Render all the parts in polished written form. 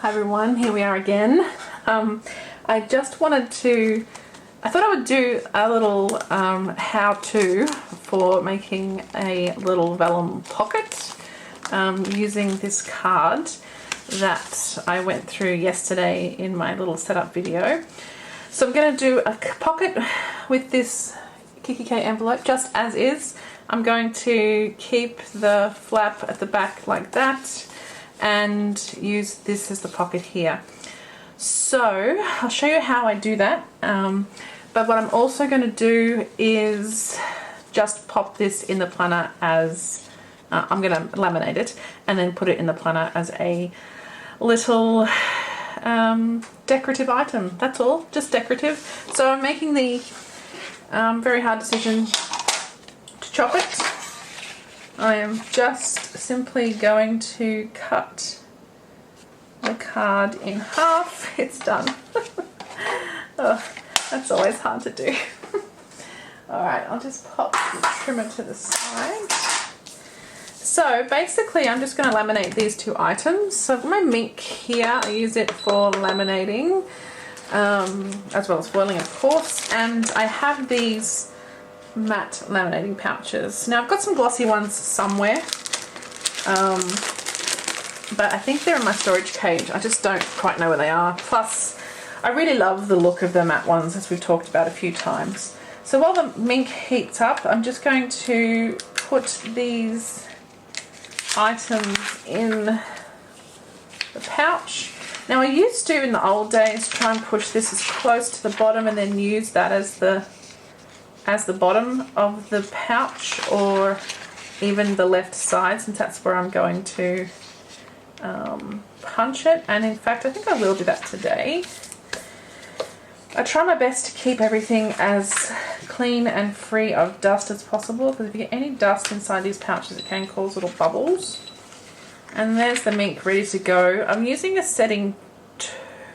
Hi everyone, here we are again. I just wanted to, I thought I would do a little how-to for making a little vellum pocket using this card that I went through yesterday in my little setup video. So I'm going to do a pocket with this KitKat envelope just as is. I'm going to keep the flap at the back like that and use this as the pocket here. So I'll show you how I do that, but what I'm also going to do is just pop this in the planner as I'm going to laminate it and then put it in the planner as a little decorative item. That's all, just decorative. So I'm making the very hard decision to chop it. I am just simply going to cut the card in half. It's done. Oh, that's always hard to do. Alright, I'll just pop the trimmer to the side. So basically I'm just going to laminate these two items. So I've got my mink here, I use it for laminating, as well as foiling of course, and I have these matte laminating pouches. Now I've got some glossy ones somewhere, but I think they're in my storage cage. I just don't quite know where they are. Plus I really love the look of the matte ones, as we've talked about a few times. So while the mink heats up, I'm just going to put these items in the pouch. Now I used to, in the old days, try and push this as close to the bottom and then use that as the bottom of the pouch, or even the left side, since that's where I'm going to punch it. And in fact I think I will do that today. I try my best to keep everything as clean and free of dust as possible, because if you get any dust inside these pouches it can cause little bubbles. And there's the mink ready to go. I'm using a setting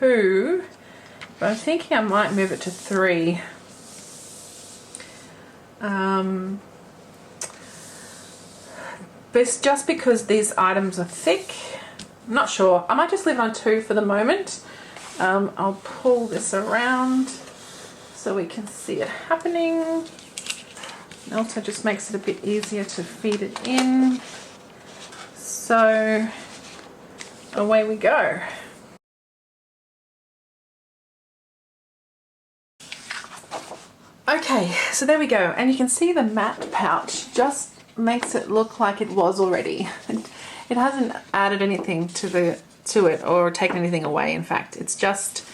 2, but I'm thinking I might move it to 3. But just because these items are thick, I'm not sure. I might just leave it on 2 for the moment. I'll pull this around so we can see it happening. It also just makes it a bit easier to feed it in. So away we go. Okay, so there we go, and you can see the matte pouch just makes it look like it was already. It hasn't added anything to it or taken anything away. In fact, it's just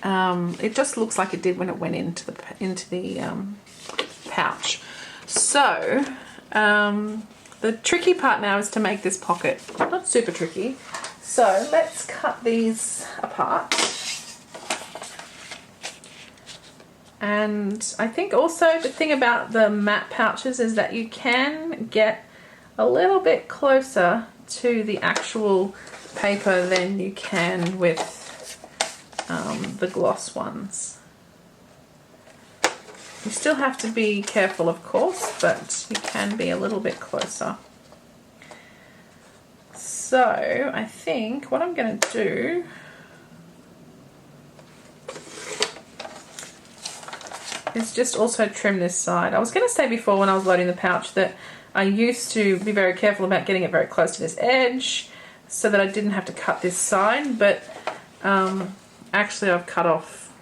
it just looks like it did when it went into the pouch. So the tricky part now is to make this pocket. Not super tricky. So let's cut these apart. And I think also the thing about the matte pouches is that you can get a little bit closer to the actual paper than you can with the gloss ones. You still have to be careful, of course, but you can be a little bit closer. So I think what I'm going to do is just also trim this side. I was going to say before when I was loading the pouch that I used to be very careful about getting it very close to this edge so that I didn't have to cut this side, but actually I've cut off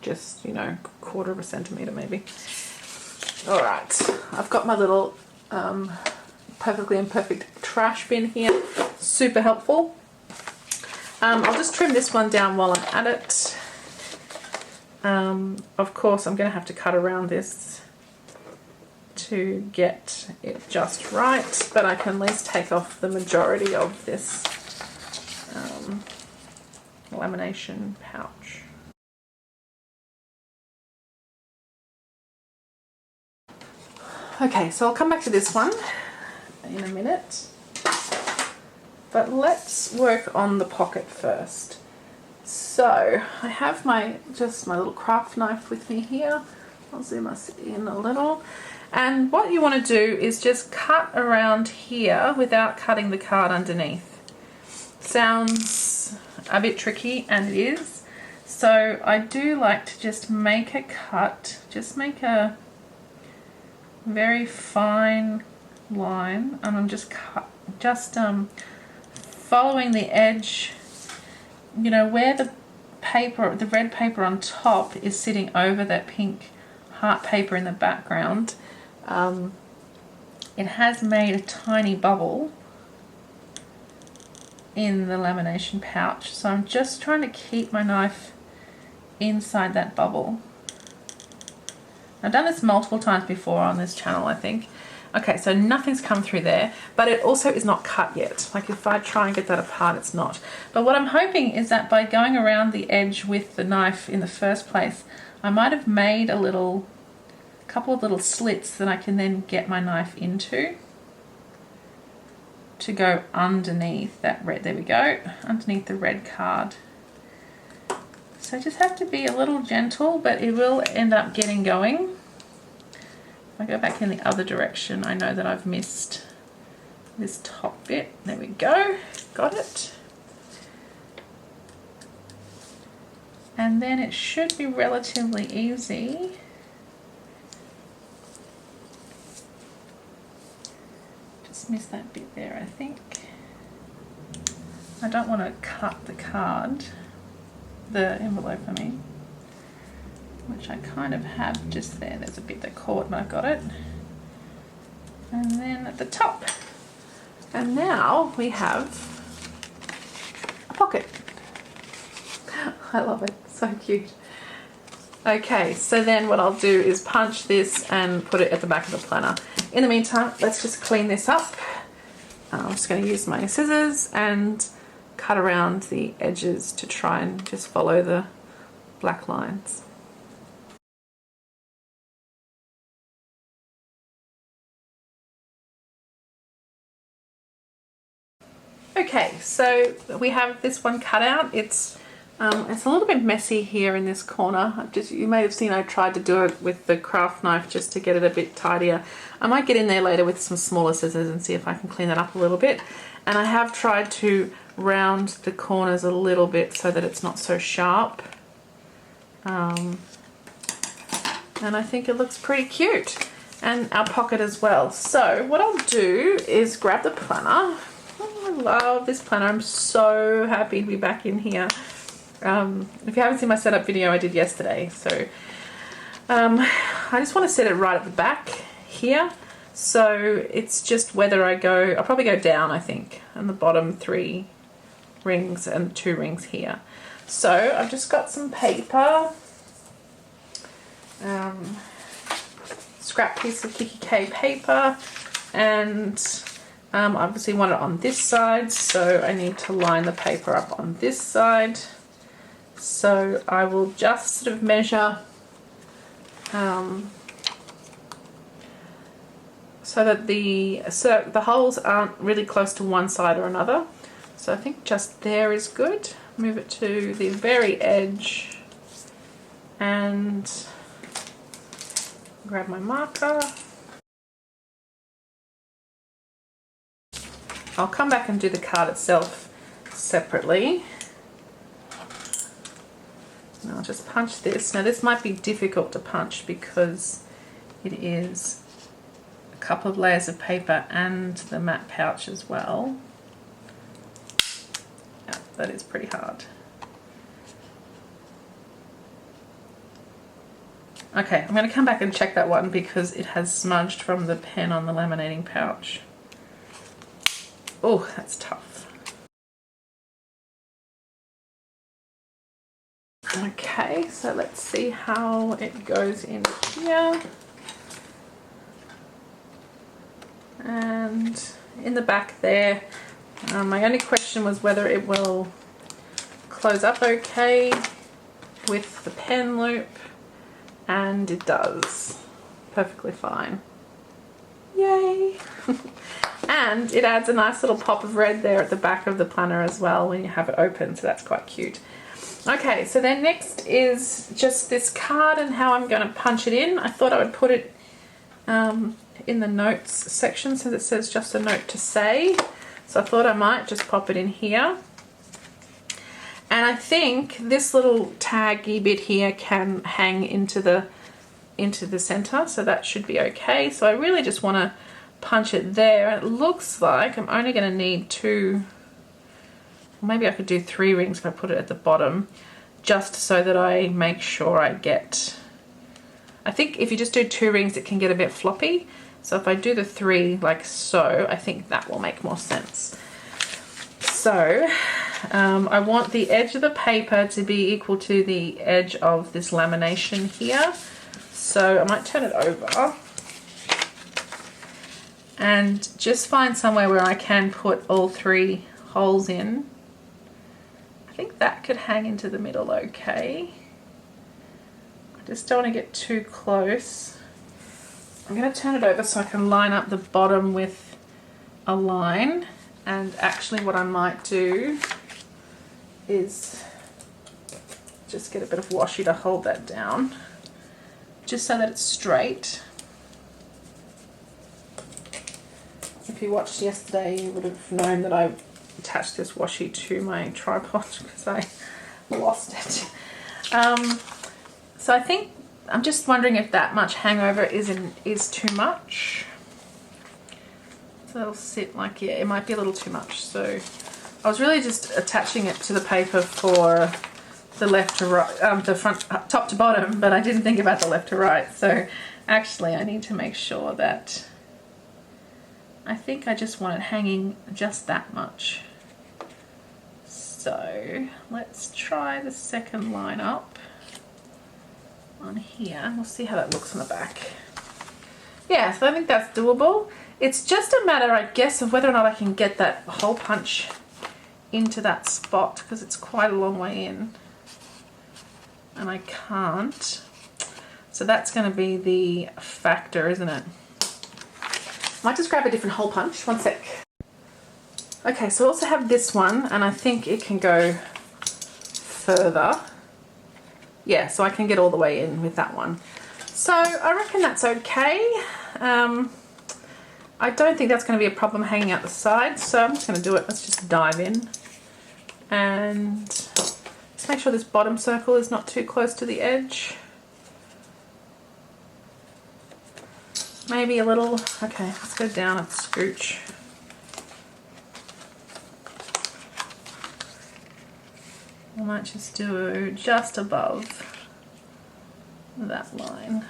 just, you know, 1/4 centimetre maybe. Alright, I've got my little perfectly imperfect trash bin here, super helpful. I'll just trim this one down while I'm at it. Of course I'm going to have to cut around this to get it just right, but I can at least take off the majority of this lamination pouch. Okay, so I'll come back to this one in a minute, but let's work on the pocket first. So I have my little craft knife with me here. I'll zoom us in a little, and what you want to do is just cut around here without cutting the card underneath. Sounds a bit tricky, and it is. So I do like to just make a cut, just make a very fine line, and I'm just following the edge, you know, where the paper, the red paper on top is sitting over that pink heart paper in the background. It has made a tiny bubble in the lamination pouch, so I'm just trying to keep my knife inside that bubble. I've done this multiple times before on this channel, I think. Okay, so nothing's come through there, but it also is not cut yet. Like if I try and get that apart, it's not. But what I'm hoping is that by going around the edge with the knife in the first place, I might have made a couple of little slits that I can then get my knife into to go underneath that red, there we go, underneath the red card. So I just have to be a little gentle, but it will end up getting going. If I go back in the other direction, I know that I've missed this top bit. There we go, got it. And then it should be relatively easy. Just missed that bit there, I think. I don't want to cut the card, the envelope I mean, which I kind of have just there. There's a bit that caught, but I've got it. And then at the top. And now we have a pocket. I love it, so cute. Okay, so then what I'll do is punch this and put it at the back of the planner. In the meantime, let's just clean this up. I'm just going to use my scissors and cut around the edges to try and just follow the black lines. Okay, so we have this one cut out. It's a little bit messy here in this corner. You may have seen I tried to do it with the craft knife just to get it a bit tidier. I might get in there later with some smaller scissors and see if I can clean that up a little bit. And I have tried to round the corners a little bit so that it's not so sharp. And I think it looks pretty cute. And our pocket as well. So what I'll do is grab the planner. Oh, I love this planner. I'm so happy to be back in here. If you haven't seen my setup video I did yesterday, so I just want to set it right at the back here, so it's just whether I'll probably go down, I think, and the bottom 3 rings and 2 rings here. So I've just got some paper, scrap piece of Kikki K paper, and obviously want it on this side, so I need to line the paper up on this side. So I will just sort of measure so that the holes aren't really close to one side or another. So I think just there is good. Move it to the very edge and grab my marker. I'll come back and do the card itself separately. And I'll just punch this. Now this might be difficult to punch because it is a couple of layers of paper and the matte pouch as well. Yeah, that is pretty hard. Okay, I'm going to come back and check that one because it has smudged from the pen on the laminating pouch. Oh, that's tough. Okay, so let's see how it goes in here. And in the back there, my only question was whether it will close up okay with the pen loop, and it does perfectly fine. Yay! And it adds a nice little pop of red there at the back of the planner as well when you have it open, so that's quite cute. Okay, so then next is just this card and how I'm going to punch it in. I thought I would put it in the notes section since it says just a note to say. So I thought I might just pop it in here. And I think this little taggy bit here can hang into the center, so that should be okay. So I really just want to punch it there, and it looks like I'm only going to need 2, maybe I could do 3 rings if I put it at the bottom, just so that I make sure I get, I think if you just do 2 rings it can get a bit floppy, so if I do the 3 like so, I think that will make more sense. So I want the edge of the paper to be equal to the edge of this lamination here, so I might turn it over and just find somewhere where I can put all 3 holes in. I think that could hang into the middle okay. I just don't want to get too close. I'm going to turn it over so I can line up the bottom with a line, and actually what I might do is just get a bit of washi to hold that down, just so that it's straight. If you watched yesterday, you would have known that I attached this washi to my tripod because I lost it. So I think, I'm just wondering if that much hangover is too much. So it'll sit like, yeah, it might be a little too much. So I was really just attaching it to the paper for the left to right, the front, top to bottom, but I didn't think about the left to right. So actually I need to make sure that, I think I just want it hanging just that much. So let's try the second line up on here. We'll see how that looks on the back. Yeah, so I think that's doable. It's just a matter, I guess, of whether or not I can get that hole punch into that spot, because it's quite a long way in and I can't. So that's going to be the factor, isn't it? Might just grab a different hole punch. One sec. Okay, so I also have this one, and I think it can go further. Yeah, so I can get all the way in with that one. So I reckon that's okay. I don't think that's going to be a problem hanging out the sides, so I'm just going to do it. Let's just dive in. And just make sure this bottom circle is not too close to the edge. Maybe a little, okay, let's go down and scooch. I might just do just above that line.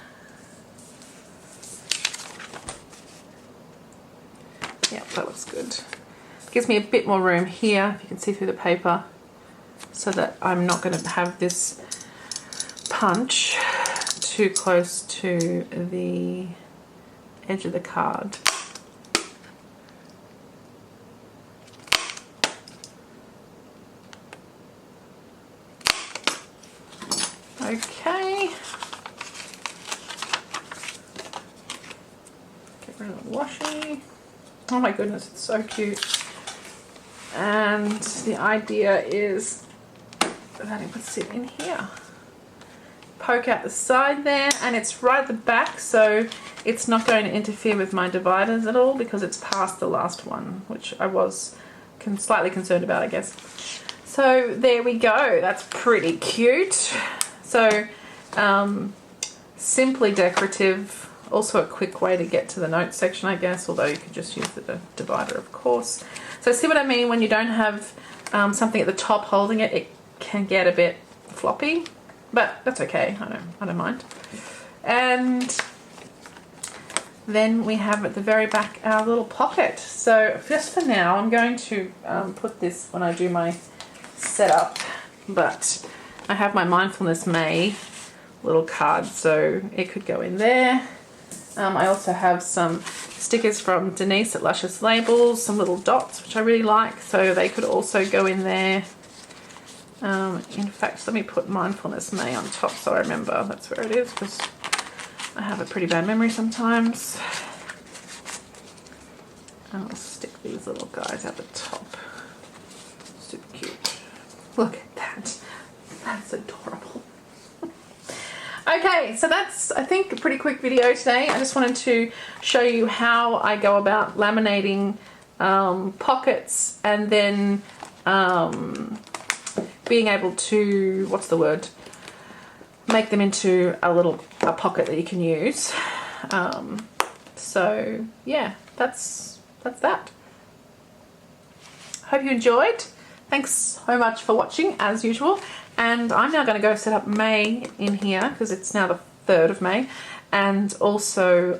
Yeah, that looks good. Gives me a bit more room here, if you can see through the paper, so that I'm not going to have this punch too close to the edge of the card. Okay. Get rid of the washi. Oh my goodness, it's so cute. And the idea is that it would sit in here. Poke out the side there, and it's right at the back, so it's not going to interfere with my dividers at all because it's past the last one, which I was slightly concerned about, I guess. So there we go. That's pretty cute. So simply decorative, also a quick way to get to the notes section, I guess, although you could just use the divider, of course. So see what I mean? When you don't have something at the top holding it, it can get a bit floppy, but that's okay. I don't mind. And then we have at the very back our little pocket. So just for now, I'm going to put this when I do my setup, but I have my Mindfulness May little card, so it could go in there. I also have some stickers from Denise at Luscious Labels, some little dots which I really like, so they could also go in there. In fact, let me put Mindfulness May on top so I remember that's where it is, because I have a pretty bad memory sometimes. And I'll stick these little guys at the top. Super cute. Look at that. That's adorable. Okay, so that's, I think, a pretty quick video today. I just wanted to show you how I go about laminating pockets and then being able to, what's the word, make them into a pocket that you can use. So yeah, that's that. Hope you enjoyed. Thanks so much for watching as usual, and I'm now going to go set up May in here because it's now the 3rd of May, and also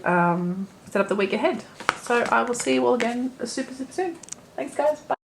set up the week ahead. So I will see you all again super soon. Thanks guys, bye.